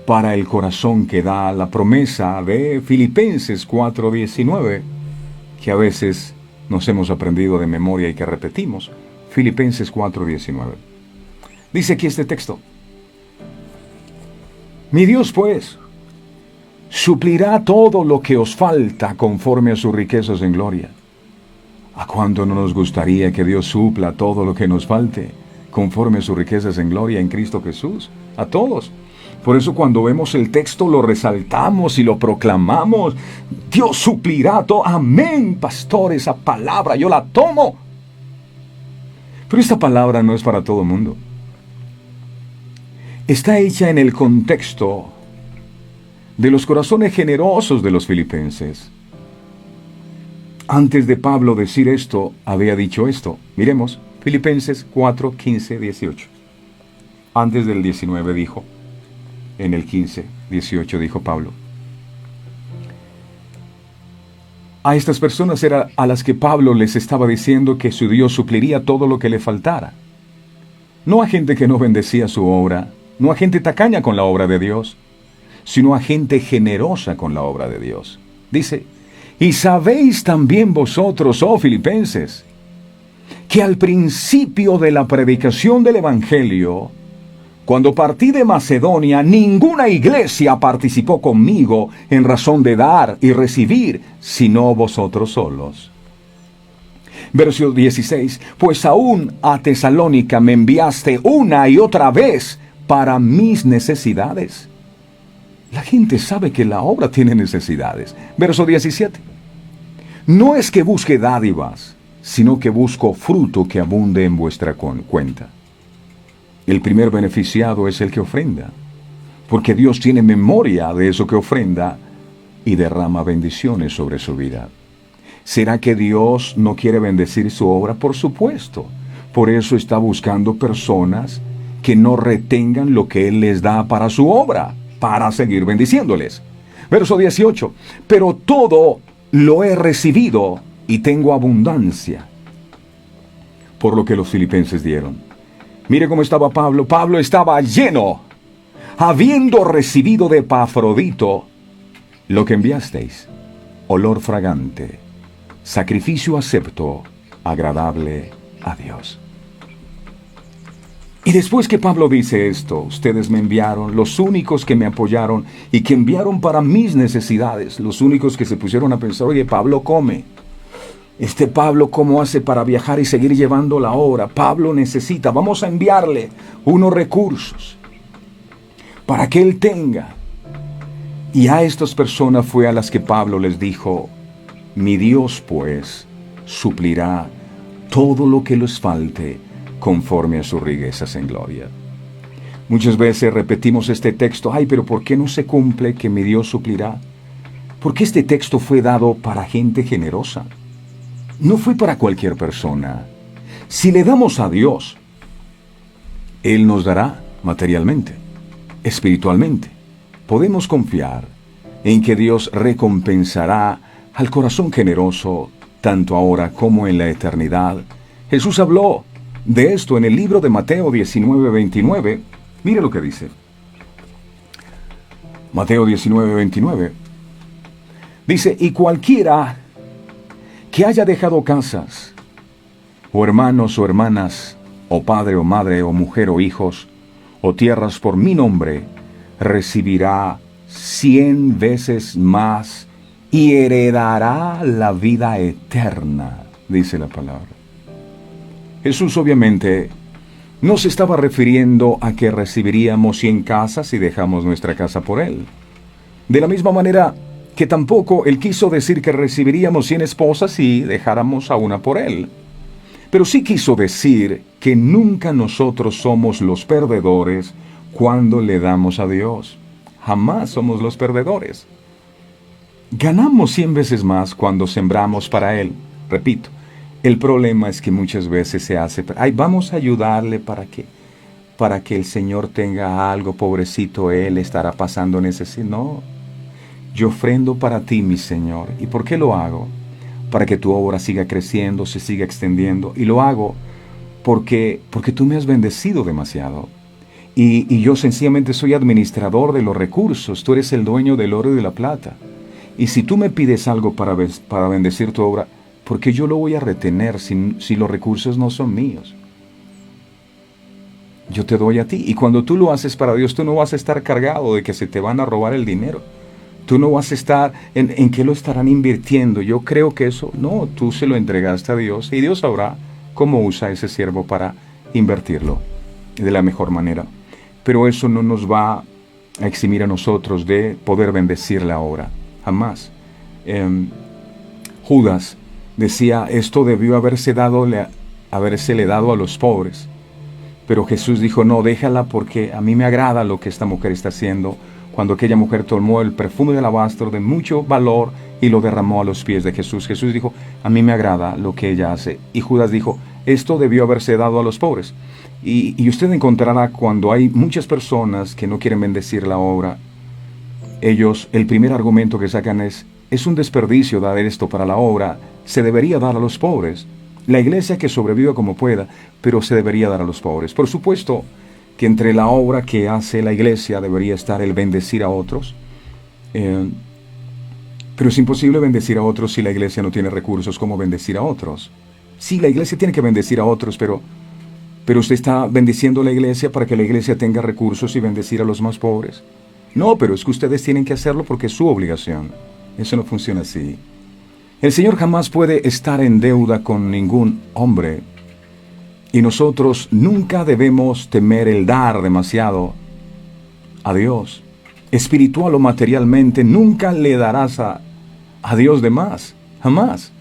para el corazón que da la promesa de Filipenses 4:19, que a veces nos hemos aprendido de memoria y que repetimos. Filipenses 4:19. Dice aquí este texto: Mi Dios, pues, suplirá todo lo que os falta conforme a sus riquezas en gloria. ¿A cuánto no nos gustaría que Dios supla todo lo que nos falte conforme a sus riquezas en gloria en Cristo Jesús? A todos. Por eso cuando vemos el texto lo resaltamos y lo proclamamos. Dios suplirá todo. Amén, pastor, esa palabra yo la tomo. Pero esta palabra no es para todo el mundo. Está hecha en el contexto de los corazones generosos de los filipenses. Antes de Pablo decir esto, había dicho esto. Miremos, Filipenses 4, 15, 18. Antes del 19 dijo, en el 15, 18 dijo Pablo. A estas personas era a las que Pablo les estaba diciendo que su Dios supliría todo lo que le faltara. No a gente que no bendecía su obra, no a gente tacaña con la obra de Dios, sino a gente generosa con la obra de Dios. Dice, y sabéis también vosotros, oh filipenses, que al principio de la predicación del Evangelio, cuando partí de Macedonia, ninguna iglesia participó conmigo en razón de dar y recibir, sino vosotros solos. Verso 16, pues aún a Tesalónica me enviaste una y otra vez para mis necesidades. La gente sabe que la obra tiene necesidades. Verso 17, no es que busque dádivas, sino que busco fruto que abunde en vuestra cuenta. El primer beneficiado es el que ofrenda, porque Dios tiene memoria de eso que ofrenda y derrama bendiciones sobre su vida. ¿Será que Dios no quiere bendecir su obra? Por supuesto. Por eso está buscando personas que no retengan lo que Él les da para su obra, para seguir bendiciéndoles. Verso 18, pero todo lo he recibido y tengo abundancia, por lo que los filipenses dieron. Mire cómo estaba Pablo. Pablo estaba lleno, habiendo recibido de Epafrodito lo que enviasteis, olor fragante, sacrificio acepto, agradable a Dios. Y después que Pablo dice esto, ustedes me enviaron, los únicos que me apoyaron y que enviaron para mis necesidades, los únicos que se pusieron a pensar, oye, Pablo come. Pablo, ¿cómo hace para viajar y seguir llevando la obra? Pablo necesita, vamos a enviarle unos recursos para que él tenga. Y a estas personas fue a las que Pablo les dijo, mi Dios pues suplirá todo lo que les falte conforme a sus riquezas en gloria. Muchas veces repetimos este texto, ay, pero ¿por qué no se cumple que mi Dios suplirá? Porque este texto fue dado para gente generosa. No fue para cualquier persona. Si le damos a Dios, Él nos dará materialmente, espiritualmente. Podemos confiar en que Dios recompensará al corazón generoso, tanto ahora como en la eternidad. Jesús habló de esto en el libro de Mateo 19:29. Mire lo que dice. Mateo 19:29. Dice, y cualquiera que haya dejado casas, o hermanos o hermanas, o padre o madre, o mujer o hijos, o tierras por mi nombre, recibirá 100 veces más y heredará la vida eterna, dice la palabra. Jesús obviamente no se estaba refiriendo a que recibiríamos 100 casas si dejamos nuestra casa por Él. De la misma manera que tampoco Él quiso decir que recibiríamos 100 esposas si dejáramos a una por Él. Pero sí quiso decir que nunca nosotros somos los perdedores cuando le damos a Dios. Jamás somos los perdedores. Ganamos 100 veces más cuando sembramos para Él. Repito, el problema es que muchas veces se hace, ay, vamos a ayudarle para que para que el Señor tenga algo, pobrecito, Él estará pasando necesidad. No, yo ofrendo para ti, mi Señor. ¿Y por qué lo hago? Para que tu obra siga creciendo, se siga extendiendo. Y lo hago porque tú me has bendecido demasiado. Y yo sencillamente soy administrador de los recursos. Tú eres el dueño del oro y de la plata. Y si tú me pides algo para bendecir tu obra, ¿por qué yo lo voy a retener si los recursos no son míos? Yo te doy a ti. Y cuando tú lo haces para Dios, tú no vas a estar cargado de que se te van a robar el dinero. Tú no vas a estar en qué lo estarán invirtiendo. Yo creo que eso, no, tú se lo entregaste a Dios y Dios sabrá cómo usa ese siervo para invertirlo de la mejor manera. Pero eso no nos va a eximir a nosotros de poder bendecir la obra. Jamás. Judas decía, esto debió habérsele dado a los pobres. Pero Jesús dijo, no, déjala porque a mí me agrada lo que esta mujer está haciendo. Cuando aquella mujer tomó el perfume de alabastro de mucho valor y lo derramó a los pies de Jesús. Jesús dijo, a mí me agrada lo que ella hace. Y Judas dijo, esto debió haberse dado a los pobres. Y usted encontrará cuando hay muchas personas que no quieren bendecir la obra, ellos, el primer argumento que sacan es un desperdicio dar esto para la obra, se debería dar a los pobres. La iglesia que sobreviva como pueda, pero se debería dar a los pobres. Por supuesto que entre la obra que hace la iglesia debería estar el bendecir a otros, pero es imposible bendecir a otros si la iglesia no tiene recursos como bendecir a otros. Sí, la iglesia tiene que bendecir a otros, pero usted está bendiciendo a la iglesia para que la iglesia tenga recursos y bendecir a los más pobres. No, pero es que ustedes tienen que hacerlo porque es su obligación. Eso no funciona así. El Señor jamás puede estar en deuda con ningún hombre. Y nosotros nunca debemos temer el dar demasiado a Dios. Espiritual o materialmente, nunca le darás a Dios de más. Jamás.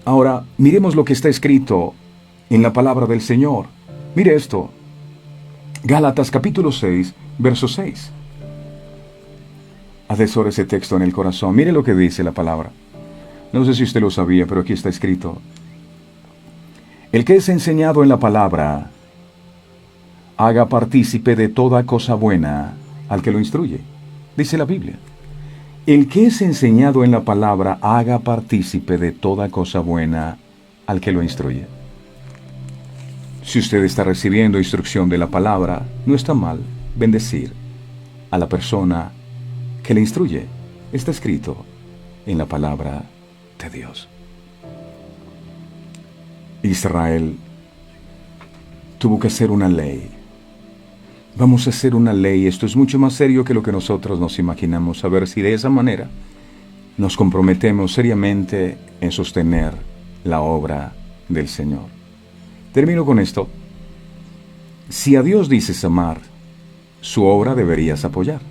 Ahora, miremos lo que está escrito en la palabra del Señor. Mire esto. Gálatas capítulo 6, verso 6. Atesora ese texto en el corazón. Mire lo que dice la palabra. No sé si usted lo sabía, pero aquí está escrito. El que es enseñado en la palabra, haga partícipe de toda cosa buena al que lo instruye. Dice la Biblia. El que es enseñado en la palabra, haga partícipe de toda cosa buena al que lo instruye. Si usted está recibiendo instrucción de la palabra, no está mal bendecir a la persona que le instruye. Está escrito en la palabra de Dios. Israel tuvo que hacer una ley. Vamos a hacer una ley. Esto es mucho más serio que lo que nosotros nos imaginamos. A ver si de esa manera nos comprometemos seriamente en sostener la obra del Señor. Termino con esto. Si a Dios dices amar, su obra deberías apoyar.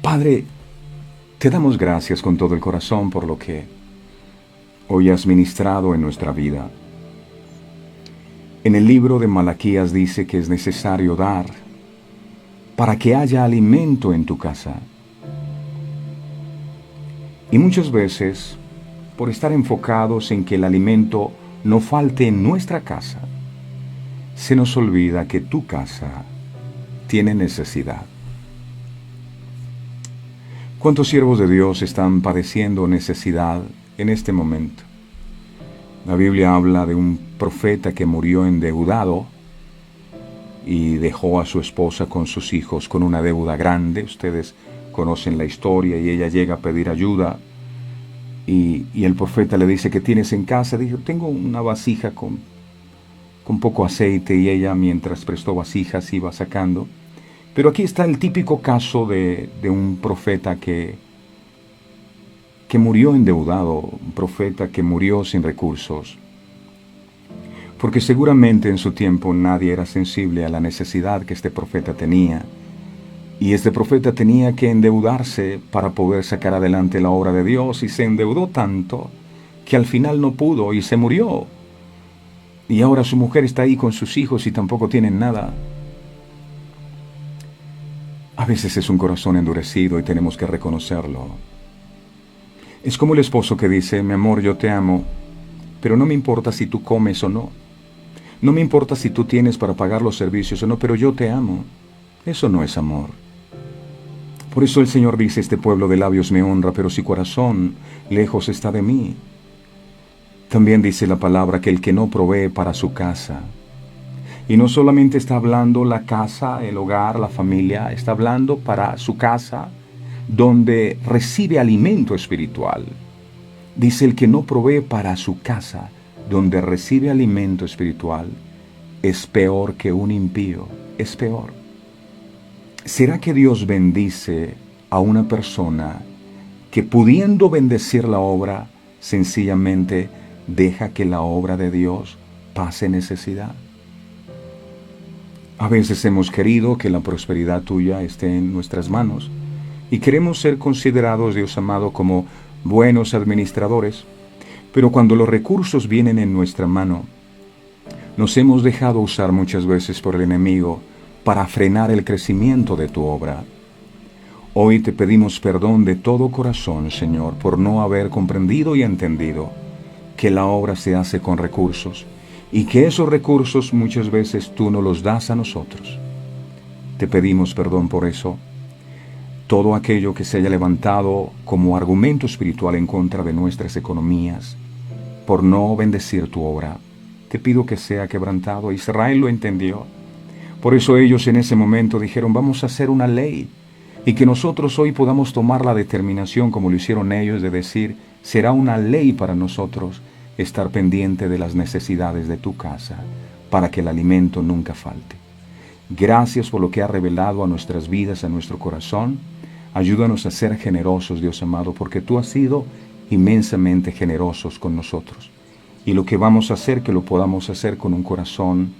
Padre, te damos gracias con todo el corazón por lo que hoy has ministrado en nuestra vida. En el libro de Malaquías dice que es necesario dar para que haya alimento en tu casa. Y muchas veces, por estar enfocados en que el alimento no falte en nuestra casa, se nos olvida que tu casa tiene necesidad. ¿Cuántos siervos de Dios están padeciendo necesidad en este momento? La Biblia habla de un profeta que murió endeudado y dejó a su esposa con sus hijos con una deuda grande. Ustedes conocen la historia y ella llega a pedir ayuda y el profeta le dice, ¿qué tienes en casa? Dijo, tengo una vasija con poco aceite, y ella, mientras prestó vasijas, iba sacando. Pero aquí está el típico caso de un profeta que murió endeudado, un profeta que murió sin recursos, porque seguramente en su tiempo nadie era sensible a la necesidad que este profeta tenía, y este profeta tenía que endeudarse para poder sacar adelante la obra de Dios, y se endeudó tanto que al final no pudo y se murió. Y ahora su mujer está ahí con sus hijos y tampoco tienen nada. A veces es un corazón endurecido y tenemos que reconocerlo. Es como el esposo que dice, mi amor, yo te amo, pero no me importa si tú comes o no. No me importa si tú tienes para pagar los servicios o no, pero yo te amo. Eso no es amor. Por eso el Señor dice, este pueblo de labios me honra, pero su corazón lejos está de mí. También dice la palabra que el que no provee para su casa, y no solamente está hablando la casa, el hogar, la familia, está hablando para su casa, donde recibe alimento espiritual. Dice el que no provee para su casa, donde recibe alimento espiritual, es peor que un impío, es peor. ¿Será que Dios bendice a una persona que pudiendo bendecir la obra, sencillamente deja que la obra de Dios pase necesidad? A veces hemos querido que la prosperidad tuya esté en nuestras manos y queremos ser considerados, Dios amado, como buenos administradores, pero cuando los recursos vienen en nuestra mano, nos hemos dejado usar muchas veces por el enemigo para frenar el crecimiento de tu obra. Hoy te pedimos perdón de todo corazón, Señor, por no haber comprendido y entendido que la obra se hace con recursos y que esos recursos muchas veces tú no los das a nosotros. Te pedimos perdón por eso. Todo aquello que se haya levantado como argumento espiritual en contra de nuestras economías, por no bendecir tu obra, te pido que sea quebrantado. Israel lo entendió. Por eso ellos en ese momento dijeron, vamos a hacer una ley, y que nosotros hoy podamos tomar la determinación, como lo hicieron ellos, de decir, será una ley para nosotros estar pendiente de las necesidades de tu casa, para que el alimento nunca falte. Gracias por lo que ha revelado a nuestras vidas, a nuestro corazón. Ayúdanos a ser generosos, Dios amado, porque tú has sido inmensamente generosos con nosotros. Y lo que vamos a hacer, que lo podamos hacer con un corazón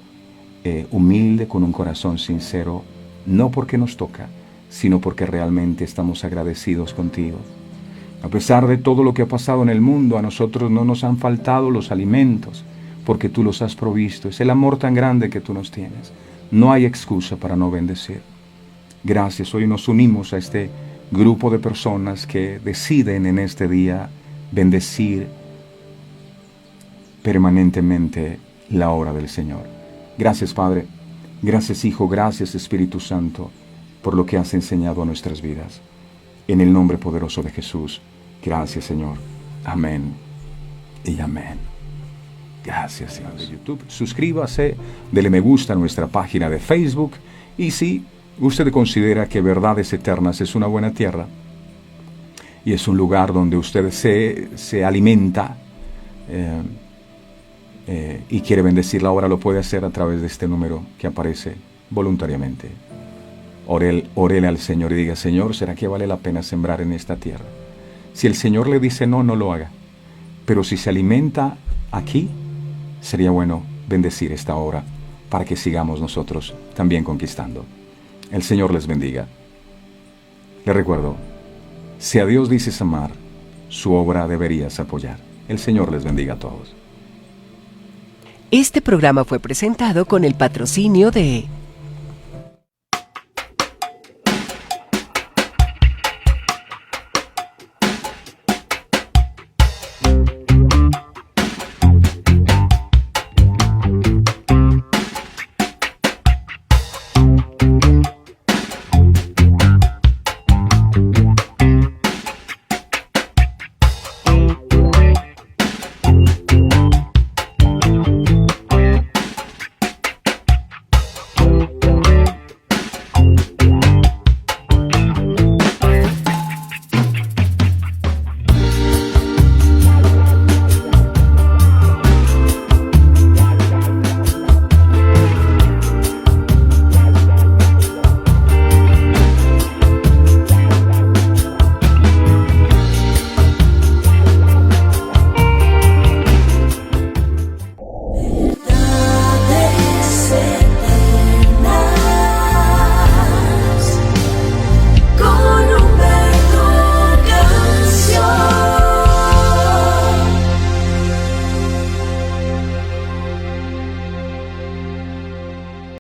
humilde, con un corazón sincero, no porque nos toca, sino porque realmente estamos agradecidos contigo. A pesar de todo lo que ha pasado en el mundo, a nosotros no nos han faltado los alimentos, porque tú los has provisto. Es el amor tan grande que tú nos tienes. No hay excusa para no bendecir. Gracias, hoy nos unimos a este grupo de personas que deciden en este día bendecir permanentemente la obra del Señor. Gracias, Padre. Gracias, Hijo. Gracias, Espíritu Santo, por lo que has enseñado a nuestras vidas. En el nombre poderoso de Jesús. Gracias, Señor. Amén y amén. Gracias, Señor de YouTube. Suscríbase, dele me gusta a nuestra página de Facebook. Y si usted considera que Verdades Eternas es una buena tierra y es un lugar donde usted se alimenta y quiere bendecirla, ahora lo puede hacer a través de este número que aparece voluntariamente. Órele al Señor y diga, Señor, ¿será que vale la pena sembrar en esta tierra? Si el Señor le dice no, no lo haga. Pero si se alimenta aquí, sería bueno bendecir esta obra para que sigamos nosotros también conquistando. El Señor les bendiga. Le recuerdo, si a Dios dices amar, su obra deberías apoyar. El Señor les bendiga a todos. Este programa fue presentado con el patrocinio de